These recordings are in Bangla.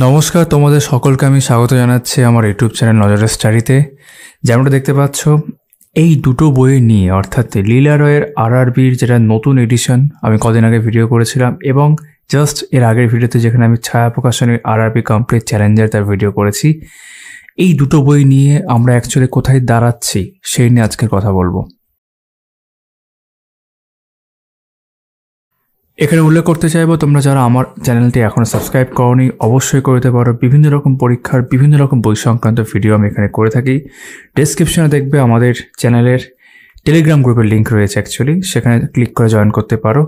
নমস্কার, তোমাদের সকলকে আমি স্বাগত জানাচ্ছি আমার ইউটিউব চ্যানেল নজরের স্টাডিতে। যেমনটা দেখতে পাচ্ছ, এই দুটো বই নিয়ে অর্থাৎ লীলা রয়ের আরআরবির যেটা নতুন এডিশন আমি কদিন আগে ভিডিও করেছিলাম, এবং জাস্ট এর আগের ভিডিওতে যেখানে আমি ছায়া প্রকাশনের আরআরবি কমপ্লিট চ্যালেঞ্জার তার ভিডিও করেছি, এই দুটো বই নিয়ে আমরা অ্যাকচুয়ালি কোথায় দাঁড়াচ্ছি সেই নিয়ে আজকে কথা বলবো। এখানে উল্লেখ করতে চাইবো, তোমরা যারা আমার চ্যানেলটি এখনও সাবস্ক্রাইব করোনি অবশ্যই করতে পারো। বিভিন্ন রকম পরীক্ষার বিভিন্ন রকম বই সংক্রান্ত ভিডিও আমি এখানে করে থাকি। ডেসক্রিপশনে দেখবে আমাদের চ্যানেলের টেলিগ্রাম গ্রুপের লিঙ্ক রয়েছে, অ্যাকচুয়ালি সেখানে ক্লিক করে জয়েন করতে পারো।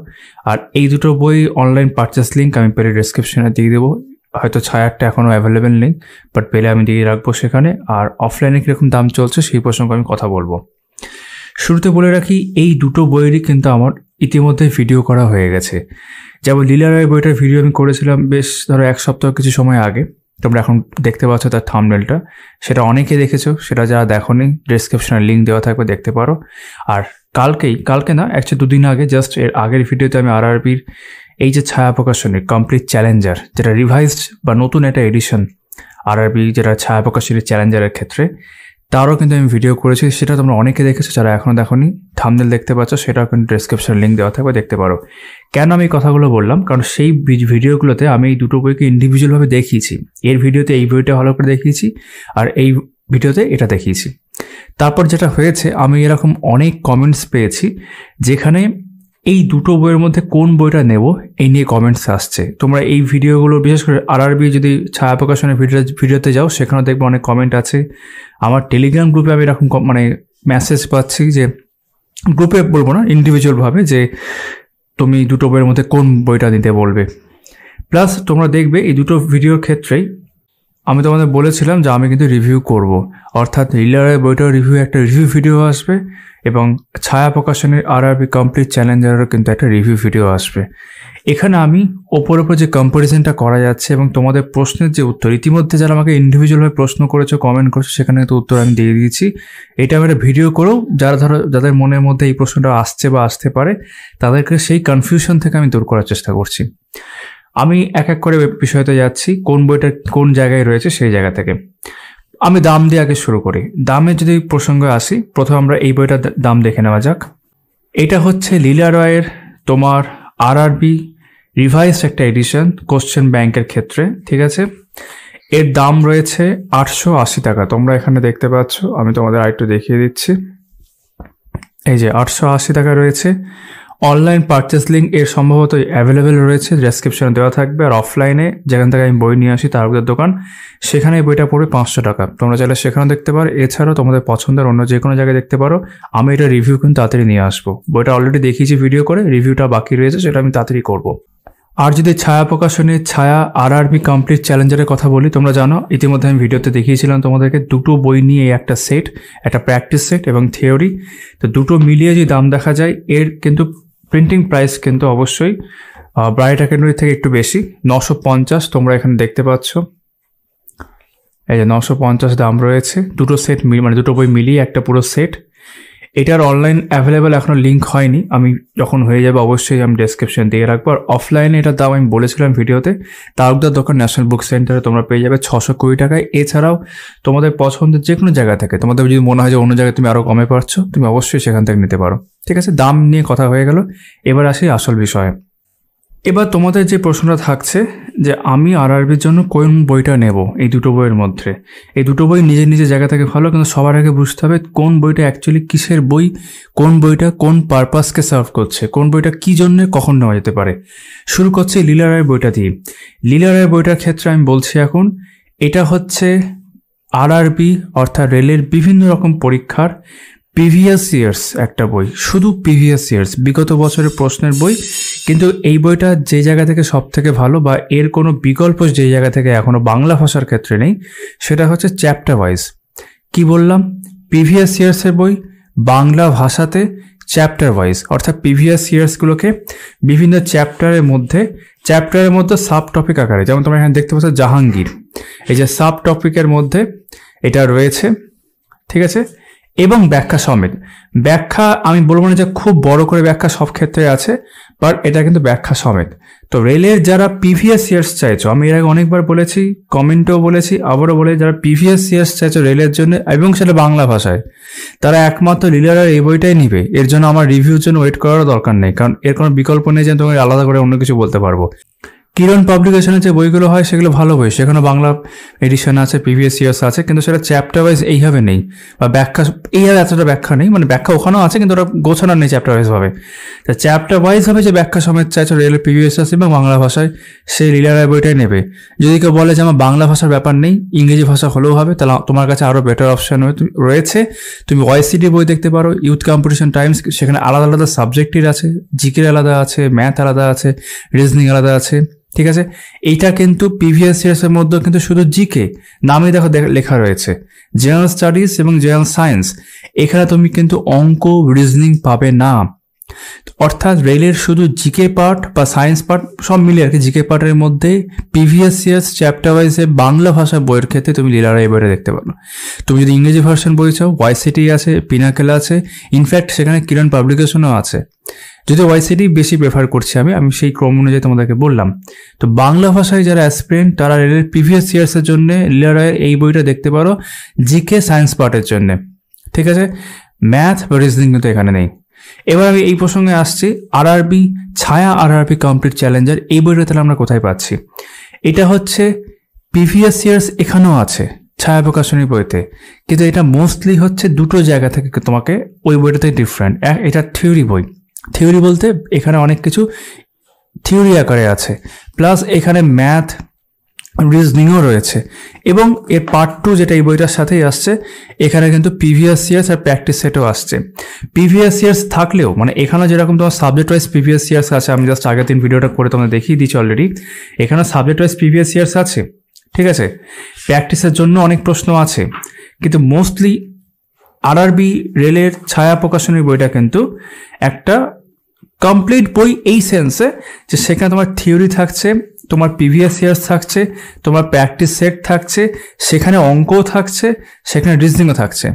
আর এই দুটো বই অনলাইন পারচেস লিঙ্ক আমি পেলে ডেসক্রিপশনে দিয়ে দেবো। হয়তো ছায়ারটা এখনও অ্যাভেলেবেল নেই, বাট পেলে আমি দিয়ে রাখবো সেখানে। আর অফলাইনে কীরকম দাম চলছে সেই প্রসঙ্গে আমি কথা বলবো। শুরুতে বলে রাখি, এই দুটো বইয়েরই কিন্তু আমার ইতিমধ্যে ভিডিও করা হয়ে গেছে। যেমন লীলা রায় বইটার ভিডিও আমি করেছিলাম বেশ ধরো এক সপ্তাহ কিছু সময় আগে। তোমরা এখন দেখতে পাচ্ছ তার থাম্বনেলটা, সেটা অনেকে দেখেছো। সেটা যারা দেখোনি ডেসক্রিপশনে লিঙ্ক দেওয়া থাকবে, দেখতে পারো। আর কালকে না, অ্যাকচুয়ালি দুদিন আগে, জাস্ট এর আগের ভিডিওতে আমি আরআরবির এই যে ছায়া প্রকাশনের কমপ্লিট চ্যালেঞ্জার, যেটা রিভাইজড বা নতুন একটা এডিশন আরআরবি, যেটা ছায়া প্রকাশনের চ্যালেঞ্জারের ক্ষেত্রে, তারও কিন্তু আমি ভিডিও করেছি। সেটা তোমরা অনেকে দেখেছো, যারা এখনও দেখোনি থাম্বনেল দেখতে পাচ্ছ, সেটাও কিন্তু ডেসক্রিপশন লিঙ্ক দেওয়া থাকবে, দেখতে পারো। কেন আমি এই কথাগুলো বললাম, কারণ সেই ভিডিওগুলোতে আমি এই দুটো বইকে ইন্ডিভিজুয়ালভাবে দেখিয়েছি। এর ভিডিওতে এই বইটা ভালো করে দেখিয়েছি, আর এই ভিডিওতে এটা দেখিয়েছি। তারপর যেটা হয়েছে, আমি এরকম অনেক কমেন্টস পেয়েছি যেখানে এই দুটো বইয়ের মধ্যে কোন বইটা নেব এই নিয়ে কমেন্টস আসছে। তোমরা এই ভিডিওগুলো, বিশেষ করে আরআরবি যদি ছায়া প্রকাশনের ভিডিওতে যাও, সেখানেও দেখবে অনেক কমেন্ট আছে। আমার টেলিগ্রাম গ্রুপে আমি এরকম মেসেজ পাচ্ছি, যে গ্রুপে বলবো না, ইন্ডিভিজুয়ালভাবে, যে তুমি দুটো বইয়ের মধ্যে কোন বইটা নিতে বলবে। প্লাস তোমরা দেখবে এই দুটো ভিডিওর ক্ষেত্রেই আমি তোমাদের বলেছিলাম যে আমি কিন্তু রিভিউ করব, অর্থাৎ লীলা রায় বইটার একটা রিভিউ ভিডিও আসবে, এবং ছায়া প্রকাশনের আরআরবি কমপ্লিট চ্যালেঞ্জারেরও কিন্তু একটা রিভিউ ভিডিও আসবে। এখানে আমি ওপর যে কম্পারিজনটা করা যাচ্ছে এবং তোমাদের প্রশ্নের যে উত্তর, ইতিমধ্যে যারা আমাকে ইন্ডিভিজুয়ালভাবে প্রশ্ন করেছো, কমেন্ট করেছো, সেখানে কিন্তু উত্তর আমি দিয়ে দিয়েছি। এটা আমি একটা ভিডিও করেও যাদের মনের মধ্যে এই প্রশ্নটা আসছে বা আসতে পারে, তাদেরকে সেই কনফিউশন থেকে আমি দূর করার চেষ্টা করছি। আমি এক এক করে বিষয়তে যাচ্ছি, কোন বইটা কোন জায়গায় রয়েছে সেই জায়গা থেকে। আমি দাম দিয়ে আগে শুরু করি। দামে যদি প্রসঙ্গে আসি, প্রথমে আমরা এই বইটার দাম দেখে নেওয়া যাক। এটা হচ্ছে লীলা রায়ের তোমার আরআরবি রিভাইজড একটা এডিশন কোশ্চেন ব্যাংকের ক্ষেত্রে, ঠিক আছে। এর দাম রয়েছে 880 টাকা। তোমরা এখানে দেখতে পাচ্ছ, আমি তোমাদের আরেকটু দেখিয়ে দিচ্ছি। এই যে 880 টাকা রয়েছে। অনলাইন পারচেস লিঙ্ক এর সম্ভবত অ্যাভেলেবেল রয়েছে, ডেসক্রিপশনে দেওয়া থাকবে। আর অফলাইনে যেখান থেকে আমি বই নিয়ে আসি, তারপর দোকান, সেখানে এই বইটা পড়বে 500 টাকা। তোমরা চাইলে সেখানেও দেখতে পারো। এছাড়াও তোমাদের পছন্দের অন্য যে কোনো জায়গায় দেখতে পারো। আমি এটা রিভিউ কিন্তু তাড়াতাড়ি নিয়ে আসবো। বইটা অলরেডি দেখিয়েছি ভিডিও করে, রিভিউটা বাকি রয়েছে, সেটা আমি তাড়াতাড়ি করবো। আর যদি ছায়া প্রকাশনের ছায়া আরআরবি কমপ্লিট চ্যালেঞ্জারের কথা বলি, তোমরা জানো ইতিমধ্যে আমি ভিডিওতে দেখিয়েছিলাম তোমাদেরকে দুটো বই নিয়ে একটা সেট, একটা প্র্যাকটিস সেট এবং থিওরি। তো দুটো মিলিয়ে যে দাম দেখা যায়, এর কিন্তু প্রিন্টিং প্রাইস কিন্তু অবশ্যই ব্রাইট একাডেমি থেকে একটু বেশি, 950। তোমরা এখানে দেখতে পাচ্ছ, এই যে 950 দাম রয়েছে। দুটো সেট দুটো বই মিলিয়ে একটা পুরো সেট। এটার অনলাইন অ্যাভেলেবেল এখনও লিঙ্ক হয়নি, আমি যখন হয়ে যাবে অবশ্যই আমি ডেসক্রিপশন দিয়ে রাখবো। আর অফলাইনে এটার দাম আমি বলেছিলাম ভিডিওতে, তালুকদার দোকান ন্যাশনাল বুক সেন্টারে তোমরা পেয়ে যাবে 620 টাকায়। এছাড়াও তোমাদের পছন্দের যে কোনো জায়গা থেকে, তোমাদের যদি মনে হয় যে অন্য জায়গায় তুমি আরও কমে পাচ্ছ, তুমি অবশ্যই সেখান থেকে নিতে পারো, ঠিক আছে। দাম নিয়ে কথা হয়ে গেল, এবার আসি আসল বিষয়ে। এবার তোমাদের যে প্রশ্নটা থাকছে যে আমি আরআরবির জন্য কোন বইটা নেব এই দুটো বইয়ের মধ্যে। এই দুটো বই নিজের নিজের জায়গা থেকে ভালো, কিন্তু সবার আগে বুঝতে হবে কোন বইটা অ্যাকচুয়ালি কিসের বই, কোন বইটা কোন পারপাসকে সার্ভ করছে, কোন বইটা কী জন্যে কখন নেওয়া যেতে পারে। শুরু করছে লীলা রায়ের বইটা দিয়ে। লীলা রায়ের বইটার ক্ষেত্রে আমি বলছি এখন, এটা হচ্ছে আরআরবি অর্থাৎ রেলের বিভিন্ন রকম পরীক্ষার প্রিভিয়াস ইয়ার্স একটা বই, শুধু প্রিভিয়াস ইয়ার্স, বিগত বছরের প্রশ্নের বই। কিন্তু এই বইটা যে জায়গা থেকে সব থেকে ভালো, বা এর কোনো বিকল্প যে জায়গা থেকে এখনও বাংলা ভাষার ক্ষেত্রে নেই, সেটা হচ্ছে চ্যাপ্টার ওয়াইজ। কি বললাম? প্রিভিয়াস ইয়ার্সের বই বাংলা ভাষাতে চ্যাপ্টার ওয়াইজ, অর্থাৎ প্রিভিয়াস ইয়ার্সগুলোকে বিভিন্ন চ্যাপ্টারের মধ্যে সাব টপিক আকারে, যেমন তোমরা এখানে দেখতে পাচ্ছ জাহাঙ্গীর, এই যে সাব টপিকের মধ্যে এটা রয়েছে, ঠিক আছে। এবং ব্যাখ্যা সমেত। ব্যাখ্যা আমি বলবো না যে খুব বড় করে ব্যাখ্যা সব ক্ষেত্রে আছে, বাট এটা কিন্তু ব্যাখ্যা সমেত। তো রেলের যারা প্রিভিয়াস ইয়ার্স চাইছো, আমি এর আগে অনেকবার বলেছি, কমেন্টেও বলেছি, আবারও বলে, যারা প্রিভিয়াস ইয়ার্স চাইছো রেলের জন্য এবং সেটা বাংলা ভাষায়, তারা একমাত্র লিলারের এই বইটাই নিবে। এর জন্য আমার রিভিউর জন্য ওয়েট করারও দরকার নেই, কারণ এর কোনো বিকল্প নেই যে তোমাকে আলাদা করে অন্য কিছু বলতে পারবো। কিরণ পাবলিকেশনের যে বইগুলো হয় সেগুলো ভালো বই, সেখানে বাংলা এডিশন আছে, প্রিভিয়াস ইয়ার্স আছে, কিন্তু সেটা চ্যাপ্টার ওয়াইজ এইভাবে নেই, বা ব্যাখ্যা এইভাবে এতটা ব্যাখ্যা নেই, মানে ব্যাখ্যা ওখানেও আছে কিন্তু ওটা গোছানো নেই চ্যাপ্টার ওয়াইজ ভাবে। তা চ্যাপ্টার ওয়াইজ ভাবে যে ব্যাখ্যা সমেত চাইছো রেলের প্রিভিয়াস ইয়ার্স এবং বাংলা ভাষায়, সেই লীলা রায় বইটাই নেবে। যদি কেউ বলে যে আমার বাংলা ভাষার ব্যাপার নেই, ইংরেজি ভাষা হলেও হবে, তাহলে তোমার কাছে আরও বেটার অপশন রয়েছে। তুমি ওয়াইসিটি বই দেখতে পারো, ইউথ কম্পিটিশন টাইমস, সেখানে আলাদা আলাদা সাবজেক্টের আছে, জিকের আলাদা আছে, ম্যাথ আলাদা আছে, রিজনিং আলাদা আছে, ঠিক আছে। এইটা কিন্তু প্রিভিয়াস ইয়ার্স এর মধ্যে কিন্তু শুধু জিকে নামে দেখো লেখা রয়েছে, জেনারেল স্টাডিজ এবং জেনারেল সায়েন্স। এখানে তুমি কিন্তু অঙ্ক, রিজনিং পাবে না। অর্থাৎ রেলের শুধু জিকে পার্ট বা সায়েন্স পার্ট সব মিলিয়ে আর কি, জিকে পার্টের মধ্যে প্রিভিয়াস ইয়ার্স চ্যাপ্টার ওয়াইজে বাংলা ভাষা বইয়ের ক্ষেত্রে তুমি লীলা রায় বইটা দেখতে পারো। তুমি যদি ইংরেজি ভার্সন বই চাও, ওয়াইসিটি আছে, পিনাকেল আছে, ইনফ্যাক্ট সেখানে কিরণ পাবলিকেশনও আছে। যদি ওয়াইসিটি বেশি প্রেফার করছি আমি সেই ক্রম অনুযায়ী তোমাদেরকে বললাম। তো বাংলা ভাষায় যারা অ্যাসপিরেন্ট তারা রেলের প্রিভিয়াস ইয়ার্সের জন্য লীলা রায়ের এই বইটা দেখতে পারো, জিকে সায়েন্স পার্টের জন্য, ঠিক আছে। ম্যাথ বা রিজনিং কিন্তু এখানে নেই। এবার আমি এই প্রসঙ্গে আসছি, আরআরবি ছায়া, আরআরবি কমপ্লিট চ্যালেঞ্জার, এই বইটা তাহলে আমরা কোথায় পাচ্ছি? এটা হচ্ছে প্রিভিয়াস ইয়ার্স এখানেও আছে ছায়া প্রকাশনী বইতে, কিন্তু এটা মোস্টলি হচ্ছে দুটো জায়গা থেকে তোমাকে ওই বইটাতে ডিফারেন্ট। এটা থিওরি বই, থিওরি বলতে এখানে অনেক কিছু থিওরি আকারে আছে, প্লাস এখানে ম্যাথ রিজনিংও রয়েছে, এবং এর পার্ট 2 যেটা এই বইটার সাথেই আসছে, এখানে কিন্তু প্রিভিয়াস ইয়ার্স আর প্র্যাকটিস সেটও আসছে। প্রিভিয়াস ইয়ার্স থাকলেও মানে এখানে যেরকম তোমার সাবজেক্ট ওয়াইজ প্রিভিয়াস ইয়ার্স আছে, আমি জাস্ট আগের দিন ভিডিওটা করে তোমাদের দেখিয়ে দিচ্ছি অলরেডি, এখানে সাবজেক্ট ওয়াইজ প্রিভিয়াস ইয়ার্স আছে, ঠিক আছে। প্র্যাকটিসের জন্য অনেক প্রশ্ন আছে, কিন্তু মোস্টলি আরআরবি রেলের ছায়া প্রকাশনীর বইটা কিন্তু একটা কমপ্লিট বই এই সেন্সে যে সেখানে তোমার থিওরি থাকছে, তোমার প্রিভিয়াস ইয়ার্স থাকছে, তোমার প্র্যাকটিস সেট থাকছে, সেখানে অঙ্কও থাকছে, সেখানে রিজনিংও থাকছে।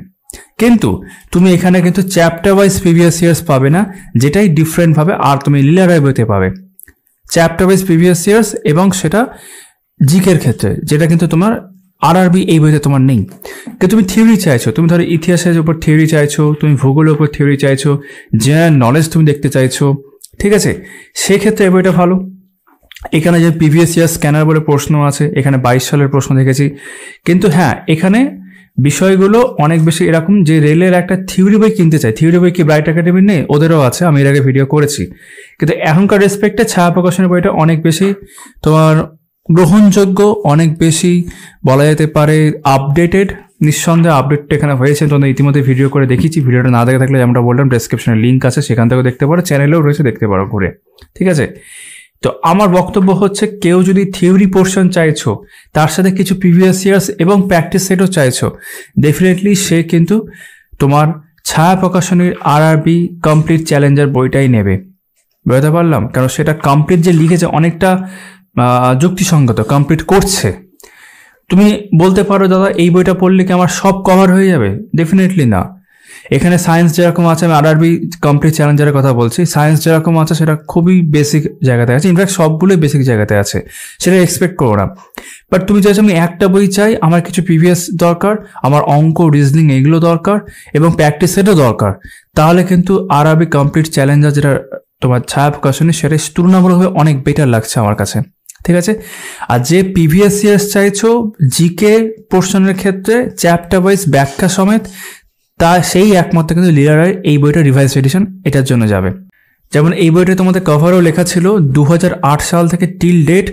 কিন্তু তুমি এখানে কিন্তু চ্যাপ্টার ওয়াইজ প্রিভিয়াস ইয়ার্স পাবে না, যেটাই ডিফারেন্টভাবে আর তুমি লীলা রায় বইতে পাবে চ্যাপ্টার ওয়াইজ প্রিভিয়াস ইয়ার্স, এবং সেটা জিকের ক্ষেত্রে, যেটা কিন্তু তোমার আরআরবি এই বইতে তোমার নেই। কিন্তু তুমি থিওরি চাইছো, তুমি ধরো ইতিহাসের উপর থিওরি চাইছো, তুমি ভূগোলের উপর থিওরি চাইছো, জেনারেল নলেজ তুমি দেখতে চাইছো, ঠিক আছে, সেক্ষেত্রে এই বইটা ভালো। এখানে যে প্রিভিয়াস ইয়ার স্ক্যানার বলে প্রশ্ন আছে, এখানে 22 সালের প্রশ্ন দেখেছি, কিন্তু হ্যাঁ এখানে বিষয়গুলো অনেক বেশি এরকম যে রেলের একটা থিওরি বই কিনতে চাই, থিওরি বই কি ব্রাইট একাডেমির নেই? ওদেরও আছে, আমি এর আগে ভিডিও করেছি। কিন্তু এখনকার রেসপেক্টে ছায়া প্রকাশনের বইটা অনেক বেশি তোমার গ্রহণযোগ্য, অনেক বেশি বলা যেতে পারে আপডেটেড। নিঃসন্দেহে আপডেটটা এখানে হয়েছে, তোমরা ইতিমধ্যে ভিডিও করে দেখিয়েছি। ভিডিওটা না দেখে থাকলে যেমনটা বললাম ডেসক্রিপশনে লিঙ্ক আছে, সেখান থেকেও দেখতে পারো, চ্যানেলেও রয়েছে, দেখতে পারো ঘুরে, ঠিক আছে। তো আমার বক্তব্য হচ্ছে, কেউ যদি থিওরি পোর্শন চাইছো, তার সাথে কিছু প্রিভিয়াস ইয়ার্স এবং প্র্যাকটিস সেটও চাইছো, ডেফিনেটলি সে কিন্তু তোমার ছায়া প্রকাশনীর আরআরবি কমপ্লিট চ্যালেঞ্জার বইটাই নেবে। বুঝতে পারলাম? কারণ সেটা কমপ্লিট যে লিখেছে অনেকটা যুক্তিসঙ্গত, কমপ্লিট করছে। তুমি বলতে পারো দাদা এই বইটা পড়লে কি আমার সব কভার হয়ে যাবে? ডেফিনেটলি না। এখানে সায়েন্স যেরকম আছে, আমি আরআরবি কমপ্লিট চ্যালেঞ্জারের কথা বলছি, সায়েন্স যেরকম আছে সেটা খুবই বেসিক জায়গাতে আছে, ইনফ্যাক্ট সবগুলোই বেসিক জায়গাতে আছে, সেটা এক্সপেক্ট করো না। বাট তুমি চাইছো আমি একটা বই চাই, আমার কিছু প্রিভিয়াস দরকার, আমার অঙ্ক রিজনিং এগুলো দরকার, এবং প্র্যাকটিস সেটও দরকার, তাহলে কিন্তু আরআরবি কমপ্লিট চ্যালেঞ্জার যেটা তোমার ছায়া প্রকাশনী, সেটা তুলনামূলকভাবে অনেক বেটার লাগছে আমার কাছে, ঠিক আছে। আর যে প্রিভিয়াস ইয়ার্স চাইছো জিকে পোর্শনের ক্ষেত্রে চ্যাপ্টার ওয়াইজ ব্যাখ্যা সমেত, তা সেই একমাত্র কিন্তু লীলা রায়ের এই বইটা রিভাইজ এডিশন এটার জন্য যাবে। যেমন এই বইটা তোমাদের কভারও লেখা ছিল 2008 সাল থেকে till date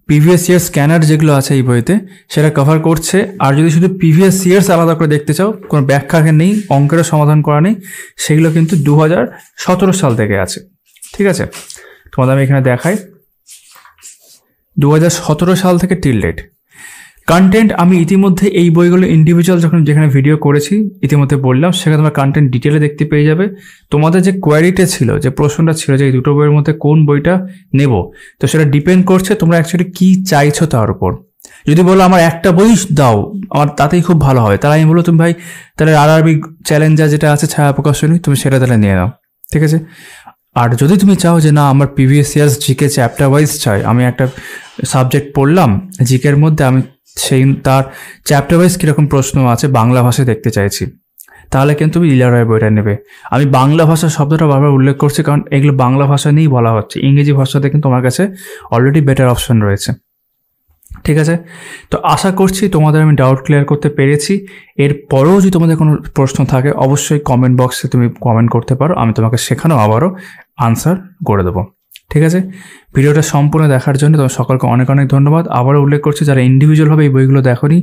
previous year scanner যেগুলো আছে এই বইতে সেটা কভার করছে। আর যদি শুধু প্রিভিয়াস ইয়ার্স আলাদা করে দেখতে চাও, কোনো ব্যাখ্যা নেই, অঙ্কেরও সমাধান করা নেই, সেগুলো কিন্তু 2017 সাল থেকে আছে, ঠিক আছে। তোমাদের আমি এখানে দেখাই 2017 সাল থেকে টিল ডেট কন্টেন্ট। আমি ইতিমধ্যে এই বইগুলো ইন্ডিভিজুয়াল যেখানে ভিডিও করেছি ইতিমধ্যে বললাম, সেখানে তোমার কন্টেন্ট ডিটেলে দেখতে পেয়ে যাবে। তোমাদের যে কোয়ারিটা ছিল, যে প্রশ্নটা ছিল যে এই দুটো বইয়ের মধ্যে কোন বইটা নেব, তো সেটা ডিপেন্ড করছে তোমরা অ্যাকচুয়ালি কি চাইছো তার উপর, যদি বলো আমার একটা বই দাও, আমার তাতেই খুব ভালো হয়, তাহলে আমি বলবো তুমি ভাই তাহলে RRB চ্যালেঞ্জার যেটা আছে ছায়া প্রকাশনী, তুমি সেটা তাহলে নিয়ে নাও, ঠিক আছে। আর যদি তুমি চাও যে না আমার previous years GK chapter wise চাই, আমি একটা সাবজেক্ট পড়লাম জিকের মধ্যে, আমি সেই তার চ্যাপ্টার ওয়াইজ কীরকম প্রশ্ন আছে বাংলা ভাষায় দেখতে চাইছি, তাহলে কিন্তু তুমি লীলা রায় বইটা নেবে। আমি বাংলা ভাষা শব্দটা বারবার উল্লেখ করছি কারণ এগুলো বাংলা ভাষা নিয়েই বলা হচ্ছে, ইংরেজি ভাষাতে কিন্তু তোমার কাছে অলরেডি বেটার অপশন রয়েছে, ঠিক আছে। তো আশা করছি তোমাদের আমি ডাউট ক্লিয়ার করতে পেরেছি। এরপরেও যদি তোমাদের কোনো প্রশ্ন থাকে অবশ্যই কমেন্ট বক্সে তুমি কমেন্ট করতে পারো, আমি তোমাকে সেখানেও আবারও আনসার করে দেবো, ঠিক আছে। ভিডিওটা সম্পূর্ণ দেখার জন্য তোমার সকলকে অনেক অনেক ধন্যবাদ। আবারও উল্লেখ করছি যারা ইন্ডিভিজুয়ালভাবে এই বইগুলো দেখোনি,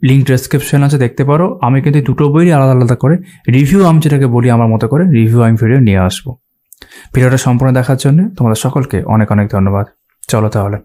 লিঙ্ক ডেসক্রিপশন আছে, দেখতে পারো। আমি কিন্তু দুটো বইই আলাদা আলাদা করে রিভিউ, আমি যেটাকে বলি আমার মতো করে রিভিউ আমি ভিডিও নিয়ে আসবো। ভিডিওটা সম্পূর্ণ দেখার জন্য তোমাদের সকলকে অনেক অনেক ধন্যবাদ। চলো তাহলে।